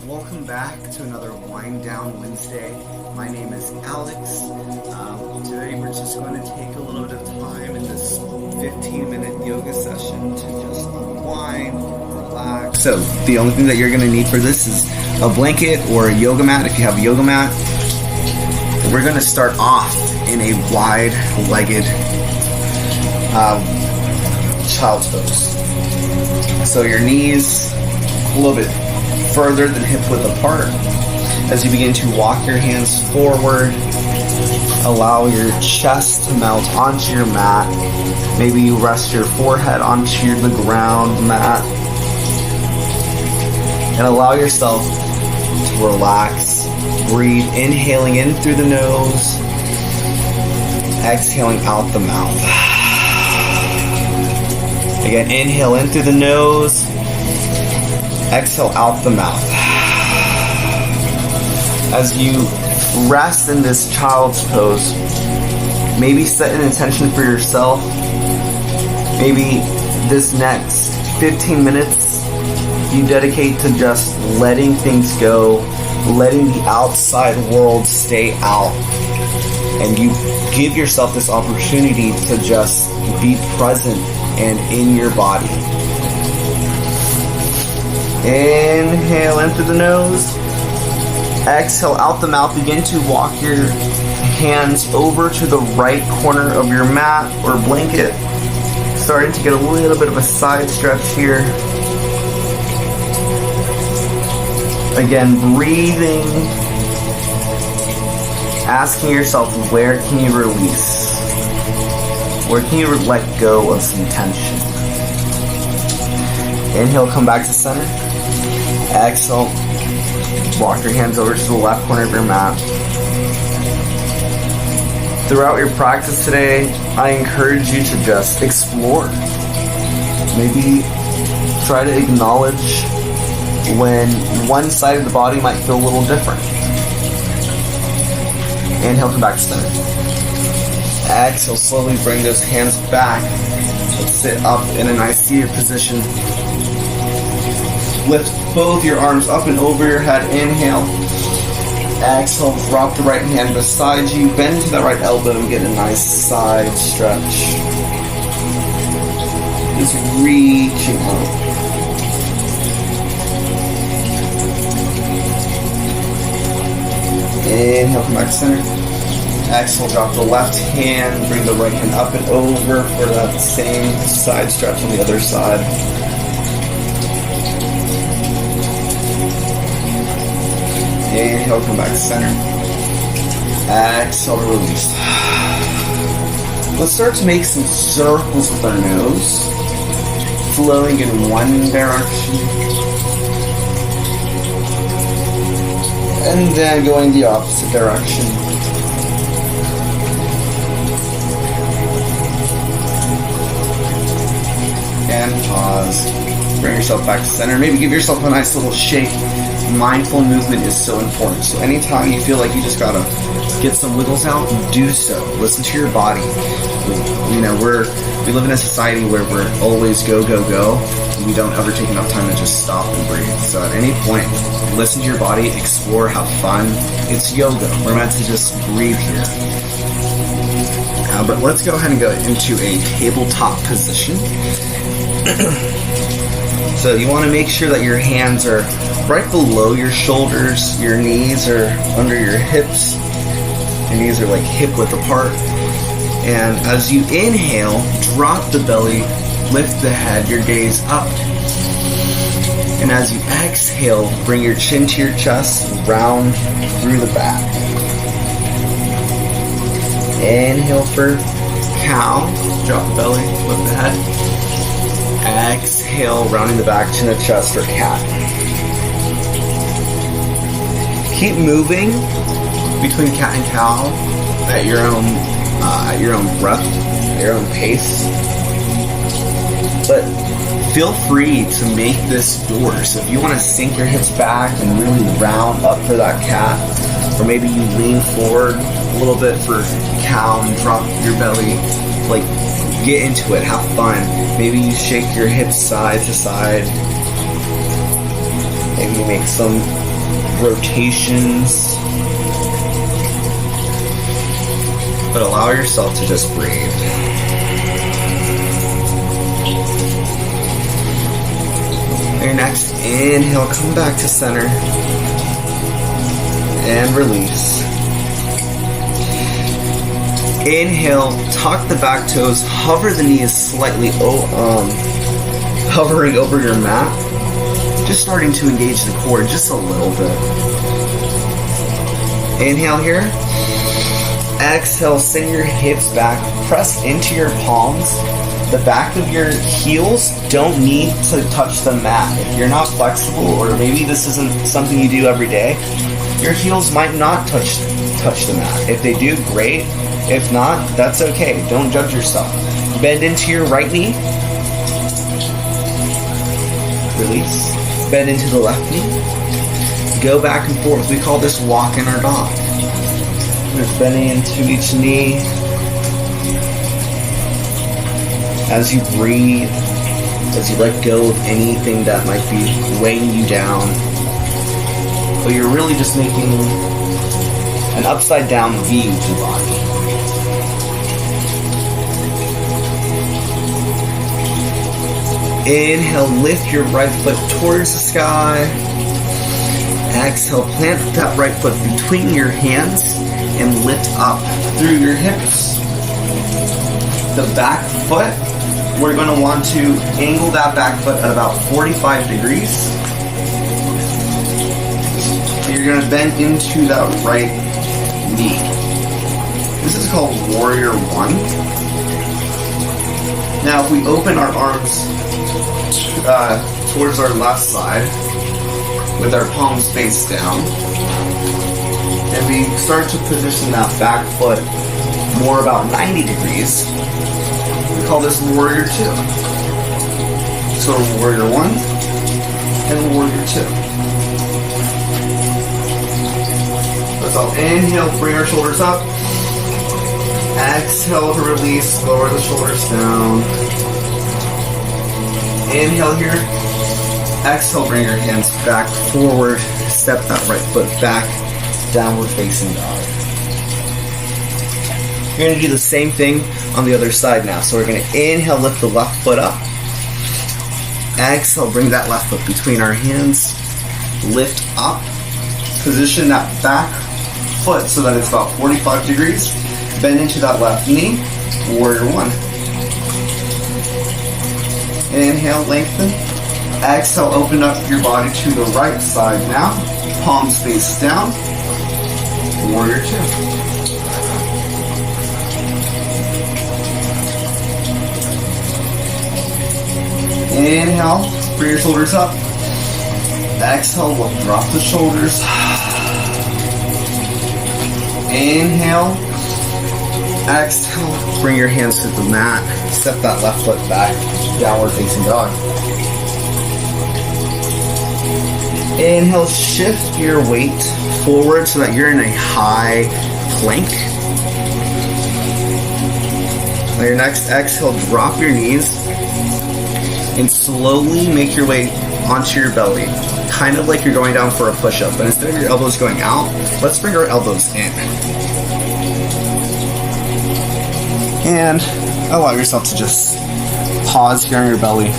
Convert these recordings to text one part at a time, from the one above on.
Welcome back to another Wind Down Wednesday. My name is Alex. Today we're just going to take a little bit of time in this 15-minute yoga session to just unwind, relax. So the only thing that you're going to need for this is a blanket or a yoga mat if you have a yoga mat. We're going to start off in a wide-legged child's pose. So your knees a little bit further than hip width apart. As you begin to walk your hands forward, allow your chest to melt onto your mat. Maybe you rest your forehead onto the ground mat. And allow yourself to relax. Breathe, inhaling in through the nose, exhaling out the mouth. Again, inhale in through the nose, exhale out the mouth. As you rest in this child's pose, maybe set an intention for yourself. Maybe this next 15 minutes you dedicate to just letting things go, letting the outside world stay out, and you give yourself this opportunity to just be present and in your body. Inhale in through the nose. Exhale out the mouth. Begin to walk your hands over to the right corner of your mat or blanket. Starting to get a little bit of a side stretch here. Again, breathing. Asking yourself, where can you release? Where can you let go of some tension? Inhale, come back to center. Exhale, walk your hands over to the left corner of your mat. Throughout your practice today, I encourage you to just explore. Maybe try to acknowledge when one side of the body might feel a little different. Inhale, come back to center. Exhale, slowly bring those hands back. Let's sit up in a nice seated position. Lift both your arms up and over your head. Inhale. Exhale, drop the right hand beside you. Bend to that right elbow and get a nice side stretch. Just reaching out. Inhale, come back to center. Exhale, drop the left hand. Bring the right hand up and over for that same side stretch on the other side. Inhale, come back to center. Exhale, release. Let's start to make some circles with our nose, flowing in one direction, and then going the opposite direction. And pause. Bring yourself back to center. Maybe give yourself a nice little shake. Mindful movement is so important. So anytime you feel like you just gotta get some wiggles out, do so. Listen to your body. We live in a society where we're always go, go, go. And we don't ever take enough time to just stop and breathe. So at any point, listen to your body, explore, have fun. It's yoga. We're meant to just breathe here. But let's go ahead and go into a tabletop position. So you want to make sure that your hands are right below your shoulders, your knees are under your hips, your knees are like hip width apart. And as you inhale, drop the belly, lift the head, your gaze up. And as you exhale, bring your chin to your chest, round through the back. Inhale for cow, drop the belly, lift the head. Exhale, rounding the back, chin to chest, or cat. Keep moving between cat and cow at your own breath, at your own pace. But feel free to make this yours. So if you want to sink your hips back and really round up for that cat, or maybe you lean forward a little bit for cow and drop your belly, like get into it, have fun. Maybe you shake your hips side to side. Maybe you make some rotations. But allow yourself to just breathe. Your next inhale, come back to center. And release. Inhale, tuck the back toes, hover the knees slightly, hovering over your mat. Just starting to engage the core just a little bit. Inhale here. Exhale, send your hips back, press into your palms. The back of your heels don't need to touch the mat. If you're not flexible, or maybe this isn't something you do every day, your heels might not touch the mat. If they do, great. If not, that's okay. Don't judge yourself. Bend into your right knee. Release. Bend into the left knee. Go back and forth. We call this walking our dog. Just bending into each knee. As you breathe, as you let go of anything that might be weighing you down, but you're really just making an upside down V with your body. Inhale, lift your right foot towards the sky. Exhale, plant that right foot between your hands and lift up through your hips. The back foot, we're going to want to angle that back foot at about 45 degrees. You're going to bend into that right knee. This is called Warrior One. Now, if we open our arms towards our left side with our palms face down, and we start to position that back foot more about 90 degrees, we call this Warrior Two. So Warrior One and Warrior Two. So inhale, bring our shoulders up. Exhale to release, lower the shoulders down. Inhale here. Exhale, bring your hands back forward. Step that right foot back. Downward facing dog. You're going to do the same thing on the other side now. So we're going to inhale, lift the left foot up. Exhale, bring that left foot between our hands. Lift up. Position that back foot so that it's about 45 degrees. Bend into that left knee. Warrior One. Inhale, lengthen. Exhale, open up your body to the right side now. Palms face down. Warrior Two. Inhale, bring your shoulders up. Exhale, we'll drop the shoulders. Inhale. Exhale, bring your hands to the mat. Step that left foot back. Downward facing dog. Inhale, shift your weight forward so that you're in a high plank. On your next exhale, drop your knees and slowly make your way onto your belly. Kind of like you're going down for a push-up, but instead of your elbows going out, let's bring our elbows in. And allow yourself to just pause here on your belly.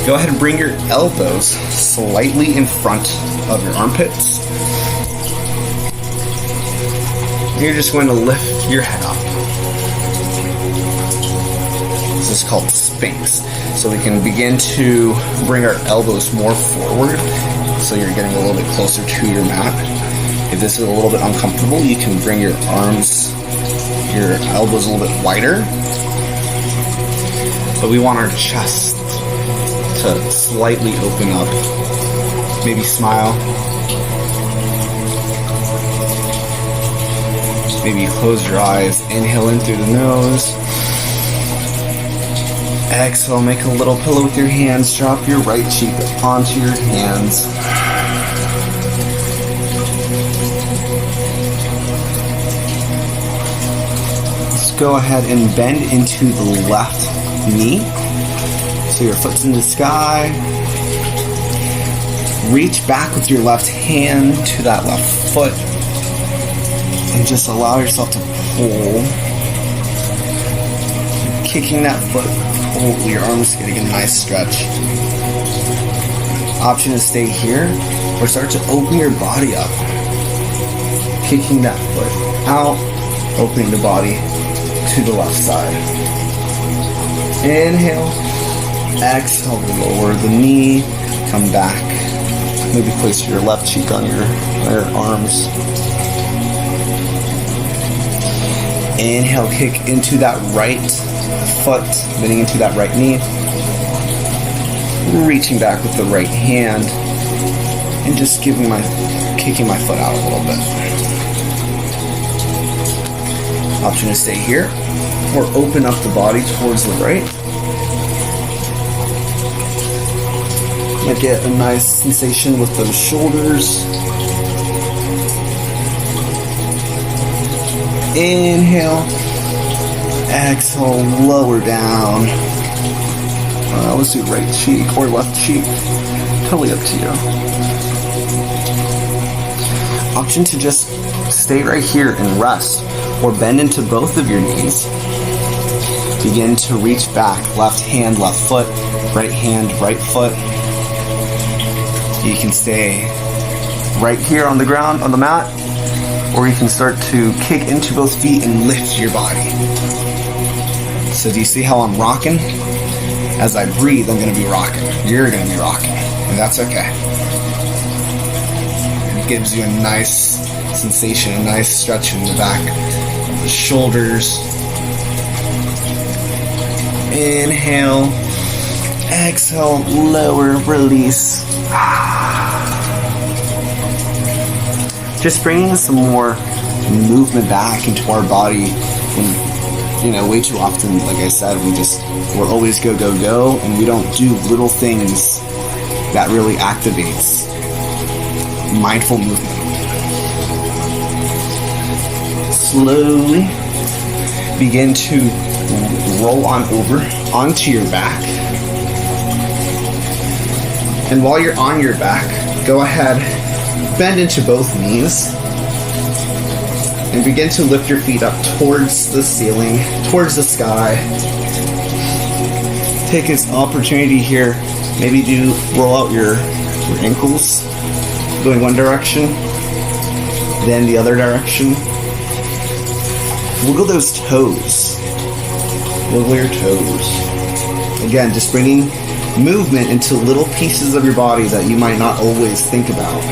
Go ahead and bring your elbows slightly in front of your armpits. You're just going to lift your head up. This is called Sphinx. So we can begin to bring our elbows more forward. So you're getting a little bit closer to your mat. If this is a little bit uncomfortable, you can bring your arms, your elbows a little bit wider. But we want our chest to slightly open up. Maybe smile. Maybe close your eyes. Inhale in through the nose. Exhale, make a little pillow with your hands. Drop your right cheek onto your hands. Let's go ahead and bend into the left knee. So your foot's in the sky. Reach back with your left hand to that left foot and just allow yourself to pull. Kicking that foot, pull your arms, getting a nice stretch. Option is stay here or start to open your body up. Kicking that foot out, opening the body to the left side. Inhale, exhale, lower the knee, come back. Maybe place your left cheek on your arms. Inhale, kick into that right foot, bending into that right knee. Reaching back with the right hand and just kicking my foot out a little bit. Option is stay here or open up the body towards the right. Might get a nice sensation with those shoulders. Inhale, exhale, lower down. Let's do right cheek or left cheek. Totally up to you. Option to just stay right here and rest or bend into both of your knees. Begin to reach back. Left hand, left foot. Right hand, right foot. You can stay right here on the ground, on the mat, or you can start to kick into both feet and lift your body. So do you see how I'm rocking? As I breathe, I'm going to be rocking. You're going to be rocking, and that's okay. It gives you a nice sensation, a nice stretch in the back of the shoulders. Inhale, exhale, lower, release. Just bringing some more movement back into our body. Way too often, like I said, we're always go, go, go, and we don't do little things that really activates mindful movement. Slowly begin to roll on over onto your back. And while you're on your back, go ahead, bend into both knees. And begin to lift your feet up towards the ceiling, towards the sky. Take this opportunity here, maybe roll out your ankles, going one direction, then the other direction. Wiggle those toes. Wiggle your toes. Again, just bringing movement into little pieces of your body that you might not always think about.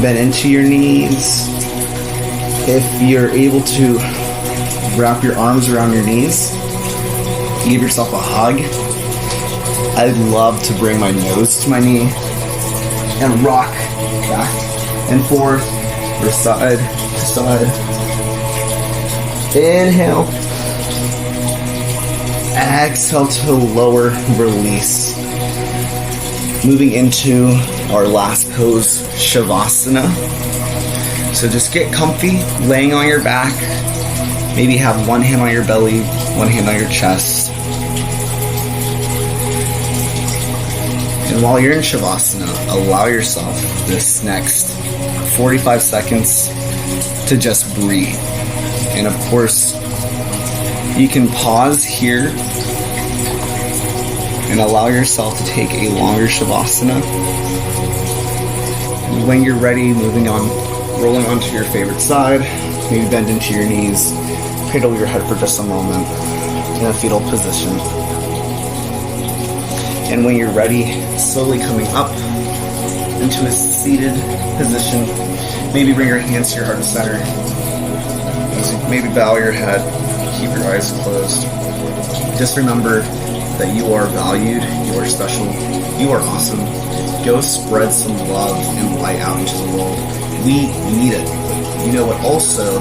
Bend into your knees. If you're able to wrap your arms around your knees, give yourself a hug. I'd love to bring my nose to my knee and rock back and forth or side to side. Inhale. Exhale to lower, release. Moving into our last pose, Shavasana. So just get comfy, laying on your back. Maybe have one hand on your belly, one hand on your chest. And while you're in Shavasana, allow yourself this next 45 seconds to just breathe. And of course, you can pause here and allow yourself to take a longer Shavasana. And when you're ready, moving on, rolling onto your favorite side, maybe bend into your knees, cradle your head for just a moment in a fetal position. And when you're ready, slowly coming up into a seated position, maybe bring your hands to your heart center. Maybe bow your head, keep your eyes closed. Just remember that you are valued, you are special, you are awesome. Go spread some love and light out into the world. We need it. You know what also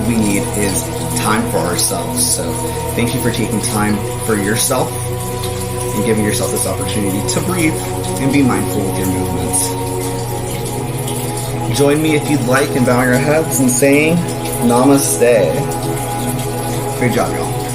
we need is time for ourselves. So thank you for taking time for yourself and giving yourself this opportunity to breathe and be mindful with your movements. Join me if you'd like in bowing your heads and saying Namaste. Great job, y'all.